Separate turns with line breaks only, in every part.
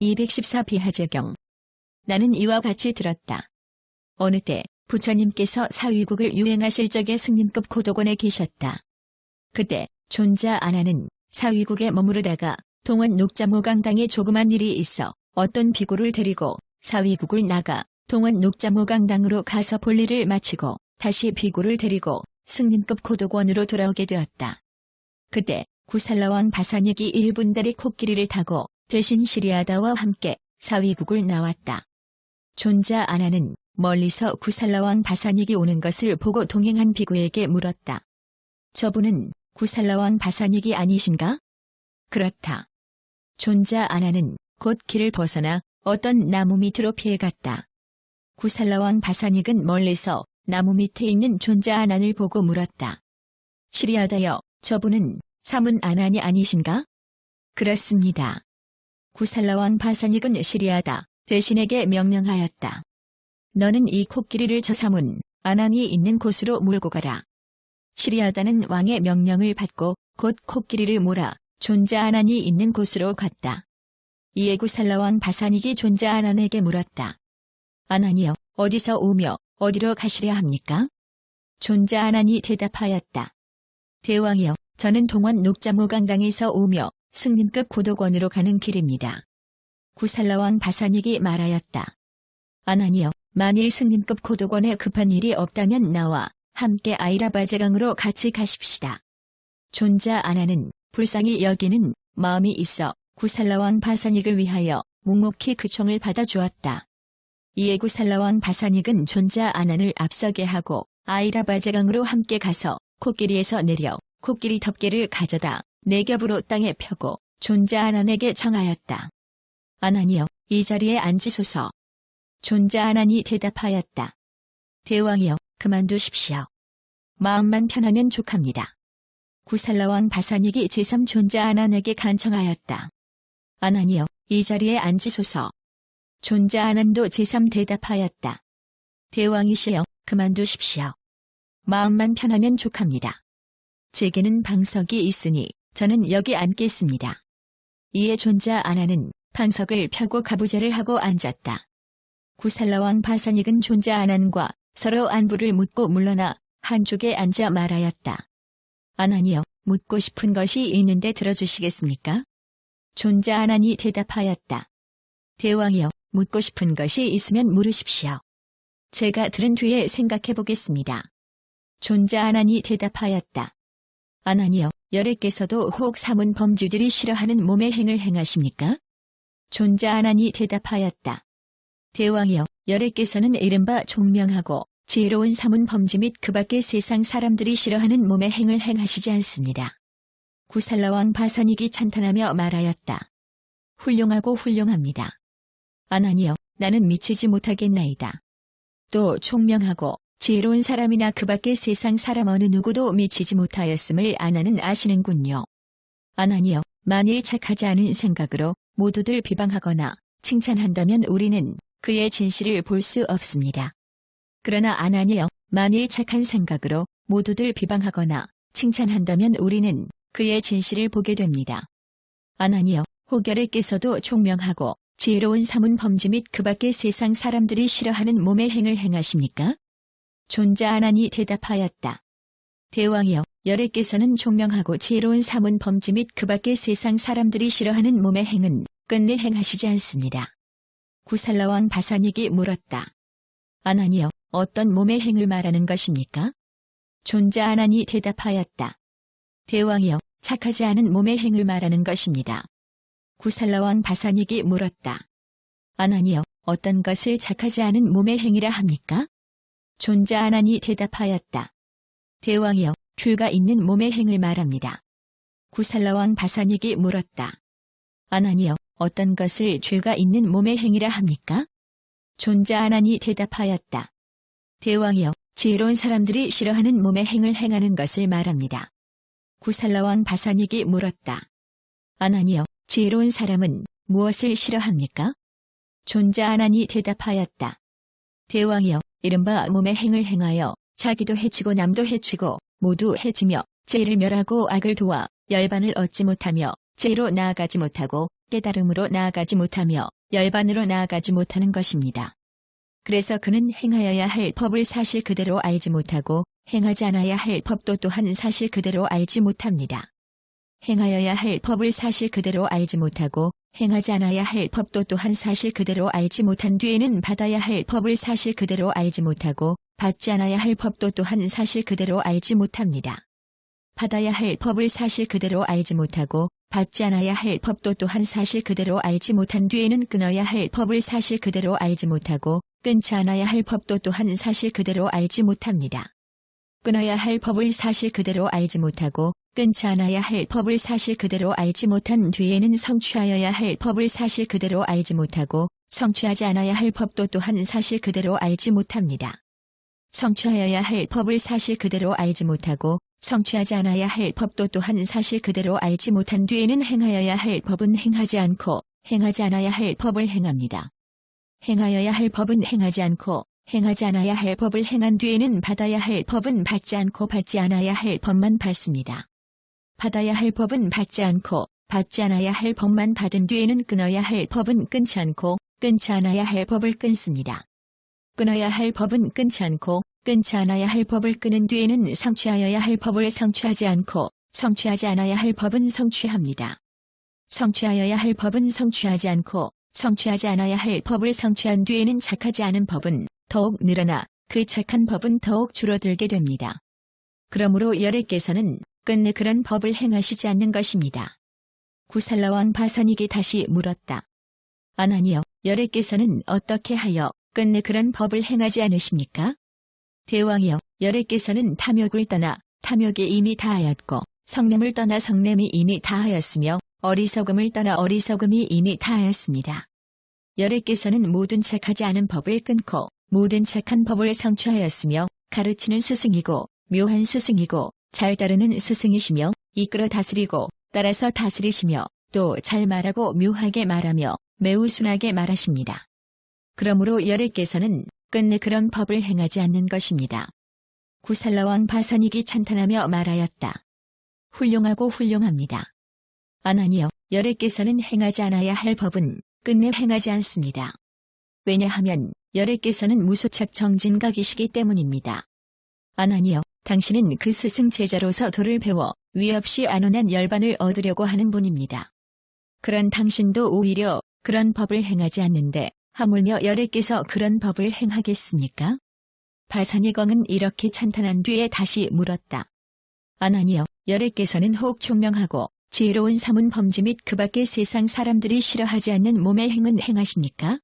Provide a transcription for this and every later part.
214 비하제경. 나는 이와 같이 들었다. 어느 때 부처님께서 사위국을 유행하실 적에 승림급 고도곤에 계셨다. 그때 존자 아나는 사위국에 머무르다가 동원 녹자모강당에 조그만 일이 있어 어떤 비구를 데리고 사위국을 나가 동원 녹자모강당으로 가서 볼일을 마치고 다시 비구를 데리고 승림급 고도곤으로 돌아오게 되었다. 그때 구살라왕 바사닉이 1분다리 코끼리를 타고 대신 시리아다와 함께 사위국을 나왔다. 존자 아나는 멀리서 구살라왕 바사닉이 오는 것을 보고 동행한 비구에게 물었다. 저분은 구살라왕 바사닉이 아니신가? 그렇다. 존자 아나는 곧 길을 벗어나 어떤 나무 밑으로 피해갔다. 구살라왕 바사닉은 멀리서 나무 밑에 있는 존자 아난을 보고 물었다. 시리아다여, 저분은 사문 아난이 아니신가? 그렇습니다. 구살라왕 바사닉은 시리아다 대신에게 명령하였다. 너는 이 코끼리를 저 사문 아난이 있는 곳으로 몰고 가라. 시리아다는 왕의 명령을 받고 곧 코끼리를 몰아 존자 아난이 있는 곳으로 갔다. 이에 구살라왕 바사닉이 존자 아난에게 물었다. 아난이여, 어디서 오며 어디로 가시려 합니까? 존자 아난이 대답하였다. 대왕이여, 저는 동원 녹자모강당에서 오며 승림급 고도곤으로 가는 길입니다. 구살라왕 바사닉이 말하였다. 아난이여, 만일 승림급 고도곤에 급한 일이 없다면 나와 함께 아이라바제강으로 같이 가십시다. 존자 아나는 불쌍히 여기는 마음이 있어 구살라왕 바사닉을 위하여 묵묵히 그 총을 받아주었다. 이에 구살라왕 바사닉은 존자 아난을 앞서게 하고 아이라바제강으로 함께 가서 코끼리에서 내려 코끼리 덮개를 가져다 네 겹으로 땅에 펴고 존자 아난에게 청하였다. 아난이여, 이 자리에 앉으소서. 존자 아난이 대답하였다. 대왕이여, 그만두십시오. 마음만 편하면 족합니다. 구살라왕 바사닉이 제3 존자 아난에게 간청하였다. 아난이여, 이 자리에 앉으소서. 존자 아난도 제3 대답하였다. 대왕이시여, 그만두십시오. 마음만 편하면 족합니다. 제게는 방석이 있으니 저는 여기 앉겠습니다. 이에 존자 아난은 방석을 펴고 가부좌를 하고 앉았다. 구살라왕 바사닉은 존자 아난과 서로 안부를 묻고 물러나 한쪽에 앉아 말하였다. 아난이여, 묻고 싶은 것이 있는데 들어주시겠습니까? 존자 아난이 대답하였다. 대왕이여, 묻고 싶은 것이 있으면 물으십시오. 제가 들은 뒤에 생각해 보겠습니다. 존자 아난이 대답하였다. 아난이여, 여래께서도 혹 사문 범주들이 싫어하는 몸의 행을 행하십니까? 존자 아난이 대답하였다. 대왕이여, 여래께서는 이른바 총명하고 지혜로운 사문 범주 및 그 밖의 세상 사람들이 싫어하는 몸의 행을 행하시지 않습니다. 구살라왕 바사닉이 찬탄하며 말하였다. 훌륭하고 훌륭합니다. 아난이여, 나는 미치지 못하겠나이다. 또 총명하고 지혜로운 사람이나 그 밖의 세상 사람 어느 누구도 미치지 못하였음을 아나는 아시는군요. 아난이여, 만일 착하지 않은 생각으로 모두들 비방하거나 칭찬한다면 우리는 그의 진실을 볼 수 없습니다. 그러나 아난이여, 만일 착한 생각으로 모두들 비방하거나 칭찬한다면 우리는 그의 진실을 보게 됩니다. 아난이여, 호결에께서도 총명하고 지혜로운 사문 범주 및 그 밖의 세상 사람들이 싫어하는 몸의 행을 행하십니까? 존자 아난이 대답하였다. 대왕이여, 여래께서는 총명하고 지혜로운 사문 범주 및 그 밖의 세상 사람들이 싫어하는 몸의 행은 끝내 행하시지 않습니다. 구살라왕 바사닉이 물었다. 아난이여, 어떤 몸의 행을 말하는 것입니까? 존자 아난이 대답하였다. 대왕이여, 착하지 않은 몸의 행을 말하는 것입니다. 구살라왕 바사닉이 물었다. 아난이여, 어떤 것을 착하지 않은 몸의 행위라 합니까? 존자 아난이 대답하였다. 대왕이여, 죄가 있는 몸의 행을 말합니다. 구살라왕 바사닉이 물었다. 아난이여, 어떤 것을 죄가 있는 몸의 행위라 합니까? 존자 아난이 대답하였다. 대왕이여, 지혜로운 사람들이 싫어하는 몸의 행을 행하는 것을 말합니다. 구살라왕 바사닉이 물었다. 아난이여, 지혜로운 사람은 무엇을 싫어합니까? 존자 아난이 대답하였다. 대왕이여, 이른바 몸의 행을 행하여 자기도 해치고 남도 해치고 모두 해치며 죄를 멸하고 악을 도와 열반을 얻지 못하며 죄로 나아가지 못하고 깨달음으로 나아가지 못하며 열반으로 나아가지 못하는 것입니다. 그래서 그는 행하여야 할 법을 사실 그대로 알지 못하고 행하지 않아야 할 법도 또한 사실 그대로 알지 못합니다. 행하여야 할 법을 사실 그대로 알지 못하고 행하지 않아야 할 법도 또한 사실 그대로 알지 못한 뒤에는 받아야 할 법을 사실 그대로 알지 못하고 받지 않아야 할 법도 또한 사실 그대로 알지 못합니다. 받아야 할 법을 사실 그대로 알지 못하고 받지 않아야 할 법도 또한 사실 그대로 알지 못한 뒤에는 끊어야 할 법을 사실 그대로 알지 못하고 끊지 않아야 할 법도 또한 사실 그대로 알지 못합니다. 끊어야 할 법을 사실 그대로 알지 못하고 끊지 않아야 할 법을 사실 그대로 알지 못한 뒤에는 성취하여야 할 법을 사실 그대로 알지 못하고 성취하지 않아야 할 법도 또한 사실 그대로 알지 못합니다. 성취하여야 할 법을 사실 그대로 알지 못하고 성취하지 않아야 할 법도 또한 사실 그대로 알지 못한 뒤에는 행하여야 할 법은 행하지 않고 행하지 않아야 할 법을 행합니다. 행하여야 할 법은 행하지 않고 행하지 않아야 할 법을 행한 뒤에는 받아야 할 법은 받지 않고 받지 않아야 할 법만 받습니다. 받아야 할 법은 받지 않고 받지 않아야 할 법만 받은 뒤에는 끊어야 할 법은 끊지 않고 끊지 않아야 할 법을 끊습니다. 끊어야 할 법은 끊지 않고 끊지 않아야 할 법을 끊은 뒤에는 성취하여야 할 법을 성취하지 않고 성취하지 않아야 할 법은 성취합니다. 성취하여야 할 법은 성취하지 않고 성취하지 않아야 할 법을 성취한 뒤에는 착하지 않은 법은 더욱 늘어나 그 착한 법은 더욱 줄어들게 됩니다. 그러므로 여레께서는 끝내 그런 법을 행하시지 않는 것입니다. 구살라왕 바사닉이 다시 물었다. 아나니여, 여레께서는 어떻게 하여 끝내 그런 법을 행하지 않으십니까? 대왕이여, 여레께서는 탐욕을 떠나 탐욕이 이미 다하였고 성냄을 떠나 성냄이 이미 다하였으며 어리석음을 떠나 어리석음이 이미 다하였습니다. 여레께서는 모든 착하지 않은 법을 끊고 모든 착한 법을 성취하였으며 가르치는 스승이고 묘한 스승이고 잘 따르는 스승이시며 이끌어 다스리고 따라서 다스리시며 또 잘 말하고 묘하게 말하며 매우 순하게 말하십니다. 그러므로 여레께서는 끝내 그런 법을 행하지 않는 것입니다. 구살라왕 바사닉이 찬탄하며 말하였다. 훌륭하고 훌륭합니다. 아나니여, 여레께서는 행하지 않아야 할 법은 끝내 행하지 않습니다. 왜냐하면 여레께서는 무소착 정진각이시기 때문입니다. 아나니여, 당신은 그 스승 제자로서 도를 배워 위 없이 안온한 열반을 얻으려고 하는 분입니다. 그런 당신도 오히려 그런 법을 행하지 않는데 하물며 여레께서 그런 법을 행하겠습니까? 바사닉 왕은 이렇게 찬탄한 뒤에 다시 물었다. 아나니여, 여레께서는 혹 총명하고 지혜로운 사문 범죄 및 그 밖의 세상 사람들이 싫어하지 않는 몸의 행은 행하십니까?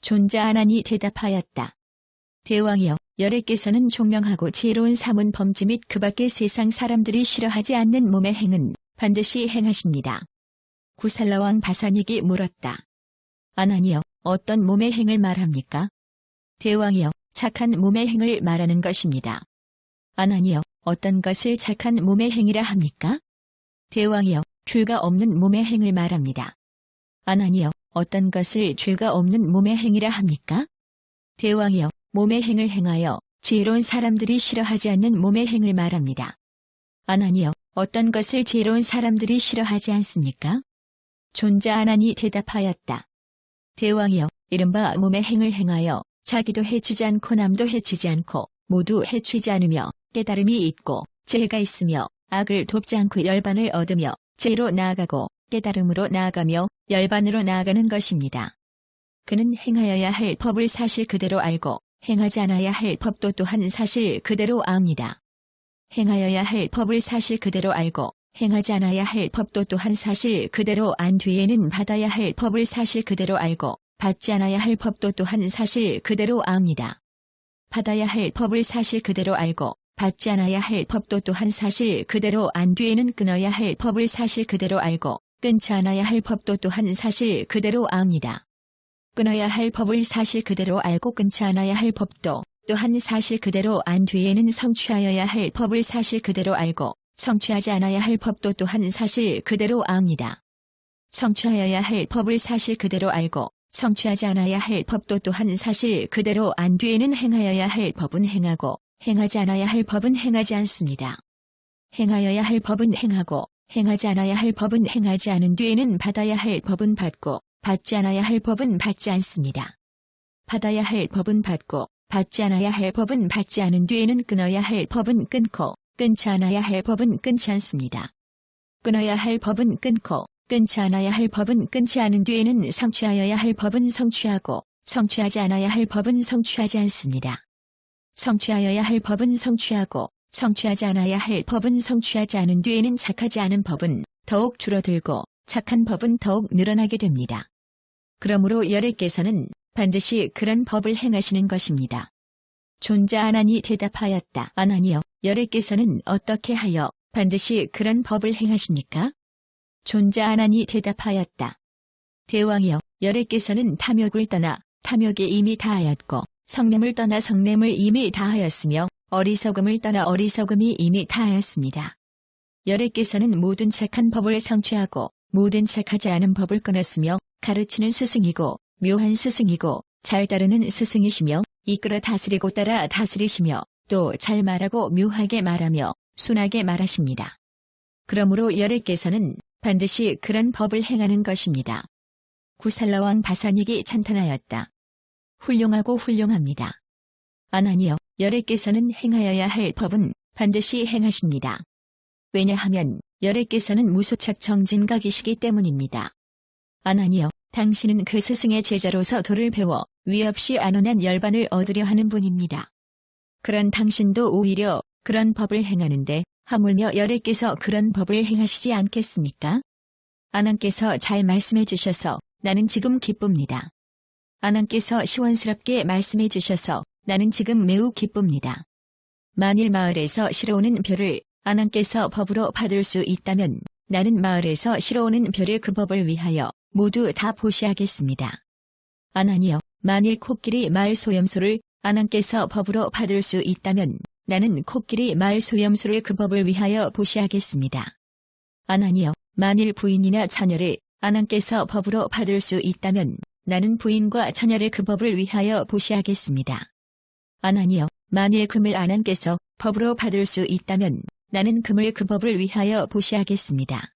존자 아나니 대답하였다. 대왕이여, 여레께서는 총명하고 지혜로운 사문 범죄 및 그 밖의 세상 사람들이 싫어하지 않는 몸의 행은 반드시 행하십니다. 구살라왕 바사닉이 물었다. 아나니여, 어떤 몸의 행을 말합니까? 대왕이여, 착한 몸의 행을 말하는 것입니다. 아나니여, 어떤 것을 착한 몸의 행이라 합니까? 대왕이여, 죄가 없는 몸의 행을 말합니다. 아나니여, 어떤 것을 죄가 없는 몸의 행이라 합니까? 대왕이여, 몸의 행을 행하여 지혜로운 사람들이 싫어하지 않는 몸의 행을 말합니다. 아나니여, 어떤 것을 지혜로운 사람들이 싫어하지 않습니까? 존자 아나니 대답하였다. 대왕이여, 이른바 몸의 행을 행하여 자기도 해치지 않고 남도 해치지 않고 모두 해치지 않으며 깨달음이 있고 지혜가 있으며 악을 돕지 않고 열반을 얻으며 지혜로 나아가고 깨달음으로 나아가며 열반으로 나아가는 것입니다. 그는 행하여야 할 법을 사실 그대로 알고 행하지 않아야 할 법도 또한 사실 그대로 압니다. 행하여야 할 법을 사실 그대로 알고 행하지 않아야 할 법도 또한 사실 그대로 안 뒤에는 받아야 할 법을 사실 그대로 알고 받지 않아야 할 법도 또한 사실 그대로 압니다. 받아야 할 법을 사실 그대로 알고 받지 않아야 할 법도 또한 사실 그대로 안 뒤에는 끊어야 할 법을 사실 그대로 알고 끊지 않아야 할 법도 또한 사실 그대로 압니다. 끊어야 할 법을 사실 그대로 알고 끊지 않아야 할 법도 또한 사실 그대로 안 뒤에는 성취하여야 할 법을 사실 그대로 알고 성취하지 않아야 할 법도 또한 사실 그대로 압니다. 성취하여야 할 법을 사실 그대로 알고 성취하지 않아야 할 법도 또한 사실 그대로 안 뒤에는 행하여야 할 법은 행하고 행하지 않아야 할 법은 행하지 않습니다. 행하여야 할 법은 행하고 행하지 않아야 할 법은 행하지 않은 뒤에는 받아야 할 법은 받고 받지 않아야 할 법은 받지 않습니다. 받아야 할 법은 받고 받지 않아야 할 법은 받지 않은 뒤에는 끊어야 할 법은 끊고 끊지 않아야 할 법은 끊지 않습니다. 끊어야 할 법은 끊고 끊지 않아야 할 법은 끊지 않은 뒤에는 성취하여야 할 법은 성취하고 성취하지 않아야 할 법은 성취하지 않습니다. 성취하여야 할 법은 성취하고 성취하지 않아야 할 법은 성취하지 않은 뒤에는 착하지 않은 법은 더욱 줄어들고 착한 법은 더욱 늘어나게 됩니다. 그러므로 여레께서는 반드시 그런 법을 행하시는 것입니다. 존자 아난이 대답하였다. 아나니여, 여레께서는 어떻게 하여 반드시 그런 법을 행하십니까? 존자 아난이 대답하였다. 대왕이여, 여레께서는 탐욕을 떠나 탐욕에 이미 다하였고 성냄을 떠나 성냄을 이미 다하였으며 어리석음을 떠나 어리석음이 이미 다하였습니다. 여레께서는 모든 착한 법을 성취하고 모든 착하지 않은 법을 끊었으며 가르치는 스승이고 묘한 스승이고 잘 따르는 스승이시며 이끌어 다스리고 따라 다스리시며 또 잘 말하고 묘하게 말하며 순하게 말하십니다. 그러므로 여레께서는 반드시 그런 법을 행하는 것입니다. 구살라왕 바사닉이 찬탄하였다. 훌륭하고 훌륭합니다. 아나니여, 여레께서는 행하여야 할 법은 반드시 행하십니다. 왜냐하면 여레께서는 무소착 정진각이시기 때문입니다. 아나니여, 당신은 그 스승의 제자로서 도를 배워 위 없이 안온한 열반을 얻으려 하는 분입니다. 그런 당신도 오히려 그런 법을 행하는데 하물며 여레께서 그런 법을 행하시지 않겠습니까? 아난께서 잘 말씀해 주셔서 나는 지금 기쁩니다. 아난께서 시원스럽게 말씀해 주셔서 나는 지금 매우 기쁩니다. 만일 마을에서 실어오는 별을 아난께서 법으로 받을 수 있다면 나는 마을에서 실어오는 별의 그 법을 위하여 모두 다 보시하겠습니다. 아나니여, 만일 코끼리 마을 소염소를 아난께서 법으로 받을 수 있다면 나는 코끼리 마을 소염소를 그 법을 위하여 보시하겠습니다. 아나니여, 만일 부인이나 자녀를 아난께서 법으로 받을 수 있다면 나는 부인과 자녀를 그 법을 위하여 보시하겠습니다. 아나니여, 만일 금을 아난께서 법으로 받을 수 있다면 나는 금을 그 법을 위하여 보시하겠습니다.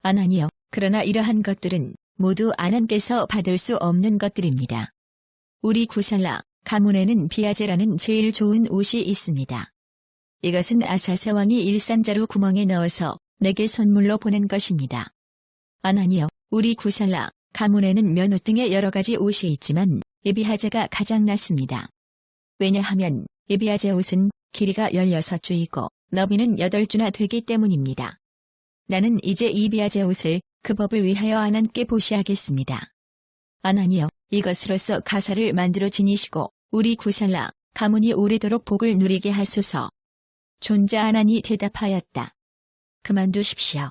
아나니여, 그러나 이러한 것들은 모두 아난께서 받을 수 없는 것들입니다. 우리 구살라 가문에는 비아제라는 제일 좋은 옷이 있습니다. 이것은 아사세 왕이 일산자루 구멍에 넣어서 내게 선물로 보낸 것입니다. 아나니여, 우리 구살라 가문에는 면옷 등의 여러 가지 옷이 있지만 에비하제가 가장 낫습니다. 왜냐하면 에비하제 옷은 길이가 16주이고 너비는 8주나 되기 때문입니다. 나는 이제 이비하제 옷을 그 법을 위하여 아난께 보시하겠습니다. 아나니여, 이것으로서 가사를 만들어 지니시고 우리 구살라 가문이 오래도록 복을 누리게 하소서. 존자 아난이 대답하였다. 그만두십시오.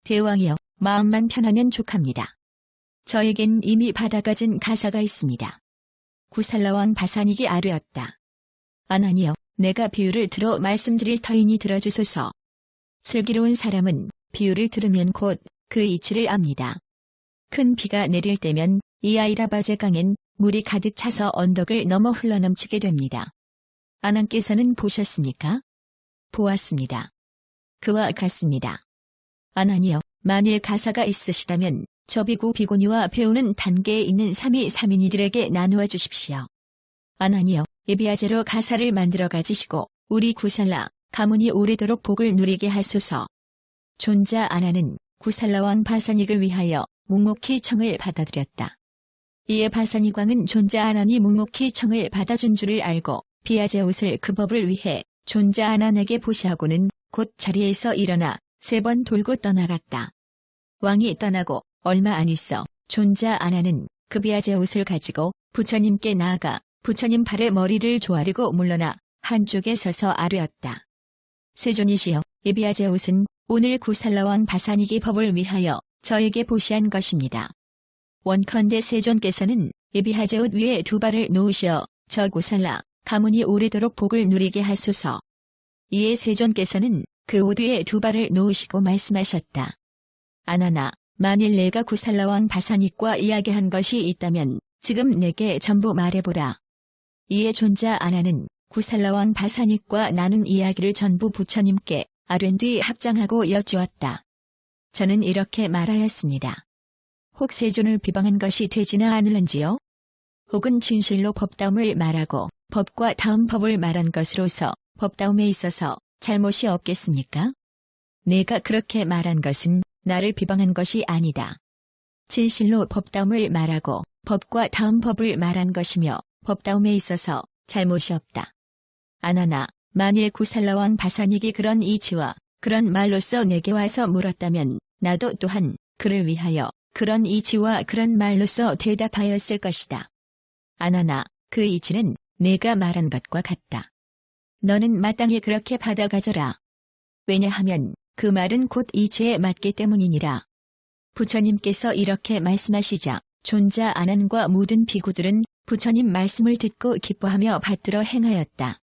대왕이여, 마음만 편하면 족합니다. 저에겐 이미 받아가진 가사가 있습니다. 구살라왕 바사닉이 아뢰었다. 아나니여, 내가 비유를 들어 말씀드릴 터이니 들어주소서. 슬기로운 사람은 비유를 들으면 곧 그 이치를 압니다. 큰 비가 내릴 때면 이 아이라바제 강엔 물이 가득 차서 언덕을 넘어 흘러넘치게 됩니다. 아난께서는 보셨습니까? 보았습니다. 그와 같습니다. 아나니여, 만일 가사가 있으시다면 저 비구 비고니와 배우는 단계에 있는 3위 3인이들에게 나누어 주십시오. 아나니여, 에비아제로 가사를 만들어 가지시고 우리 구살라 가문이 오래도록 복을 누리게 하소서. 존자 아나는 구살라왕 바사닉을 위하여 묵묵히 청을 받아들였다. 이에 바사닉 왕은 존자 아난이 묵묵히 청을 받아준 줄을 알고 비아제 옷을 그 법을 위해 존자 아난에게 보시하고는 곧 자리에서 일어나 3번 돌고 떠나갔다. 왕이 떠나고 얼마 안 있어 존자 아난은 그 비아제 옷을 가지고 부처님께 나아가 부처님 발에 머리를 조아리고 물러나 한쪽에 서서 아뢰었다. 세존이시여, 이 비아제 옷은 오늘 구살라왕 바사닉이 법을 위하여 저에게 보시한 것입니다. 원컨대 세존께서는 이 비아제 옷 위에 2발을 놓으시어 저 구살라 가문이 오래도록 복을 누리게 하소서. 이에 세존께서는 그 옷 위에 2발을 놓으시고 말씀하셨다. 아나나, 만일 내가 구살라왕 바사닉과 이야기한 것이 있다면 지금 내게 전부 말해보라. 이에 존자 아나는 구살라왕 바사닉과 나눈 이야기를 전부 부처님께 아뢰 뒤 합장하고 여쭈었다. 저는 이렇게 말하였습니다. 혹 세존을 비방한 것이 되지나 않을런지요? 혹은 진실로 법다움을 말하고 법과 다음 법을 말한 것으로서 법다움에 있어서 잘못이 없겠습니까? 내가 그렇게 말한 것은 나를 비방한 것이 아니다. 진실로 법다움을 말하고 법과 다음 법을 말한 것이며 법다움에 있어서 잘못이 없다. 아나나 만일 구살라왕 바사닉이 그런 이치와 그런 말로써 내게 와서 물었다면 나도 또한 그를 위하여 그런 이치와 그런 말로써 대답하였을 것이다. 아나나 그 이치는 내가 말한 것과 같다. 너는 마땅히 그렇게 받아 가져라. 왜냐하면 그 말은 곧 이치에 맞기 때문이니라. 부처님께서 이렇게 말씀하시자 존자 아난과 모든 비구들은 부처님 말씀을 듣고 기뻐하며 받들어 행하였다.